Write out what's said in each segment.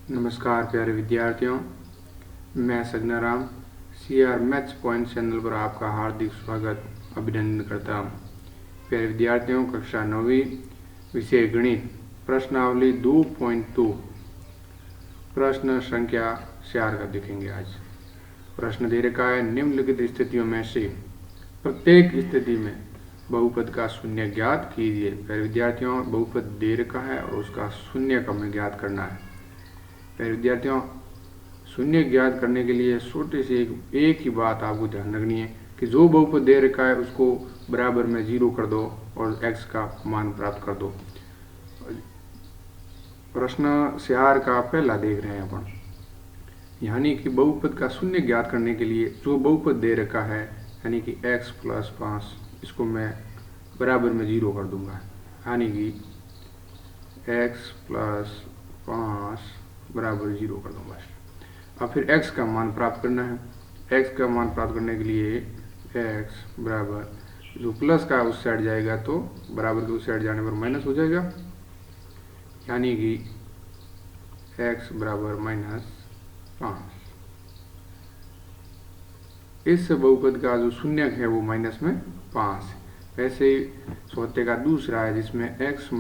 नमस्कार प्यारे विद्यार्थियों, मैं सगनाराम CR मैथ्स पॉइंट चैनल पर आपका हार्दिक स्वागत अभिनंदन करता हूँ। प्यारे विद्यार्थियों, कक्षा 9वीं विषय गणित प्रश्नावली 2.2 प्रश्न संख्या 4 का देखेंगे। आज प्रश्न दे रखा है, निम्नलिखित स्थितियों में से प्रत्येक स्थिति में बहुपद का शून्य ज्ञात कीजिए। प्यारे विद्यार्थियों, बहुपद दे रखा है और उसका शून्य का हमें ज्ञात करना है। प्यारे विद्यार्थियों, शून्य ज्ञात करने के लिए छोटी सी एक ही बात आपको ध्यान रखनी है कि जो बहुपद दे रखा है उसको बराबर में 0 कर दो और x का मान प्राप्त कर दो। प्रश्न 4 का पहला देख रहे हैं अपन, यानी कि बहुपद का शून्य ज्ञात करने के लिए जो बहुपद दे रखा है यानी कि x + 5, इसको मैं बराबर में 0 कर दूंगा, यानी कि x + 5 बराबर 0 कर दूंगा। अब फिर x का मान प्राप्त करना है। x का मान प्राप्त करने के लिए x बराबर जो प्लस का उस साइड जाएगा तो बराबर के उस साइड जाने पर माइनस हो जाएगा, यानी कि x बराबर -5। इस बहुपद का जो शून्यक है वो माइनस में 5 है। वैसे ही सोते का दूसरा है जिसमें x -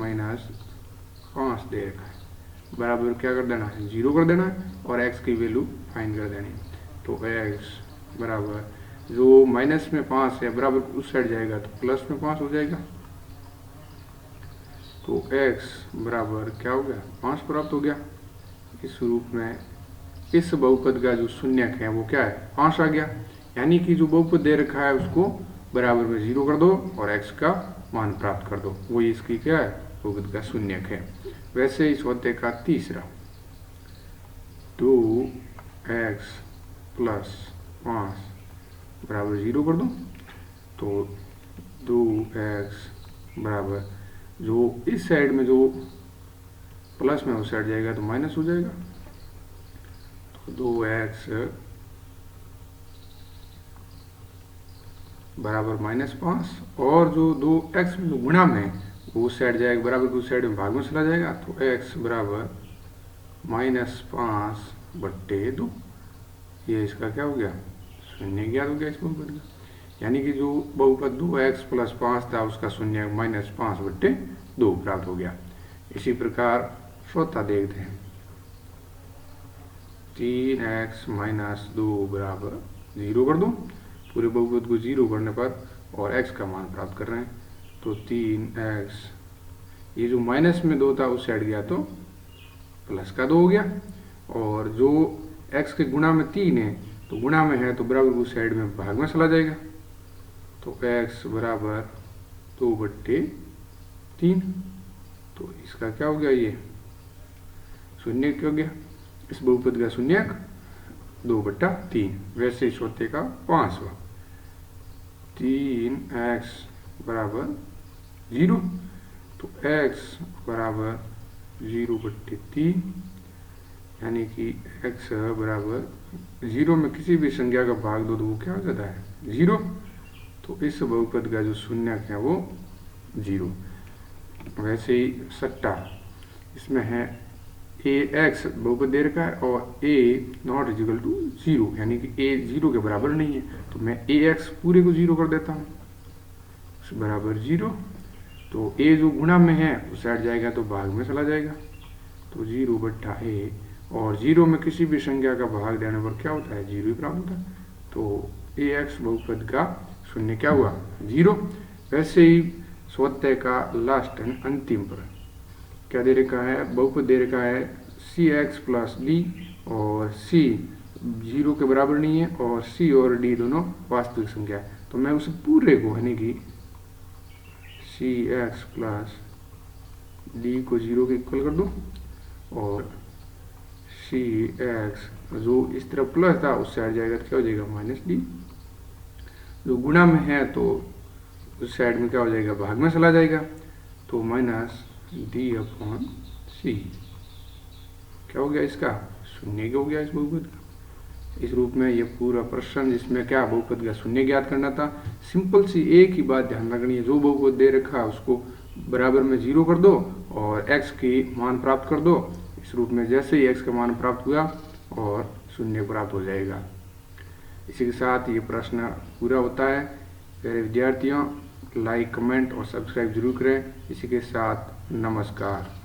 5 दे रखा है, बराबर क्या कर देना है, 0 कर देना है और x की वैल्यू फाइंड कर देनी है। तो x बराबर जो माइनस में 5 है बराबर उस साइड जाएगा तो प्लस में 5 हो जाएगा। तो x बराबर क्या हो गया, 5 प्राप्त हो गया। इस रूप में इस बहुपद का जो शून्यक है वो क्या है, 5 आ गया, यानी कि जो बहुपद दे रखा है उसको बराबर में 0 कर दो और x का मान प्राप्त कर दो। वही इसकी क्या है, बहुपद का शून्यक है। वैसे इस होते का तीसरा 2x + 5 बराबर 0 कर दो। तो 2x बराबर जो इस साइड में जो प्लस में उस साइड जाएगा तो माइनस हो जाएगा। तो 2x बराबर -5 और जो 2x में जो गुणा में वो उस साइड जाएगा बराबर के उस साइड में भाग में चला जाएगा। तो x बराबर -5/2, ये इसका क्या हो गया, शून्य ज्ञात हो गया इस बहुपद का। यानी कि जो बहुपद 2x + 5 था उसका शून्य -5/2 प्राप्त हो गया। इसी प्रकार चौथा देखते हैं, 3x - 2 बराबर 0 कर दो। पूरे बहुपद को 0 करने पर और x का मान प्राप्त कर रहे हैं। तो 3x, ये जो माइनस में 2 था उस साइड गया तो प्लस का 2 हो गया, और जो x के गुणा में 3 है तो गुणा में है तो बराबर उस साइड में भाग में चला जाएगा। तो x बराबर 2/3। तो इसका क्या हो गया, ये शून्य क्यों गया, इस बहुपद का शून्यक 2/3। वैसे इस होते का 5वां 3x बराबर 0। तो x बराबर 0/3, यानी कि x बराबर 0 में किसी भी संख्या का भाग दो तो वो क्या हो जाता है, 0। तो इस बहुपद का जो शून्यक है वो 0। वैसे ही सट्टा, इसमें है ax बहुपद दे रखा है और a ≠ 0, यानी कि a 0 के बराबर नहीं है। तो मैं ax पूरे को 0 कर देता हूँ, बराबर 0। तो a जो गुणा में है उस साइड जाएगा तो भाग में चला जाएगा। तो 0/a, और 0 में किसी भी संख्या का भाग देने पर क्या होता है, 0 ही प्राप्त होता है। तो ax बहुपद का शून्य क्या हुआ, 0। वैसे ही स्वाध्याय का लास्ट अंतिम पर क्या दे रखा है, बहुपद दे रखा है cx + d, और c 0 के बराबर नहीं है और c और d दोनों वास्तविक संख्या है। तो मैं उस पूरे को यानी कि cx + d को 0 के इक्वल कर दूं, और cx जो इस तरफ प्लस था उस साइड जाएगा तो क्या हो जाएगा, -d। जो गुणा में है तो उस साइड में क्या हो जाएगा, भाग में चला जाएगा। तो -d/c क्या हो गया, इसका शून्य हो गया इस बहुपद का। इस रूप में ये पूरा प्रश्न, जिसमें क्या बहुपद का शून्य ज्ञात करना था। सिंपल सी एक ही बात ध्यान रखनी है, जो बहुपद दे रखा है उसको बराबर में 0 कर दो और x की मान प्राप्त कर दो। इस रूप में जैसे ही x का मान प्राप्त हुआ और 0 प्राप्त हो जाएगा। इसी के साथ ये प्रश्न पूरा होता है। प्यारे विद्यार्थियों, लाइक, कमेंट और सब्सक्राइब जरूर करें। इसी के साथ नमस्कार।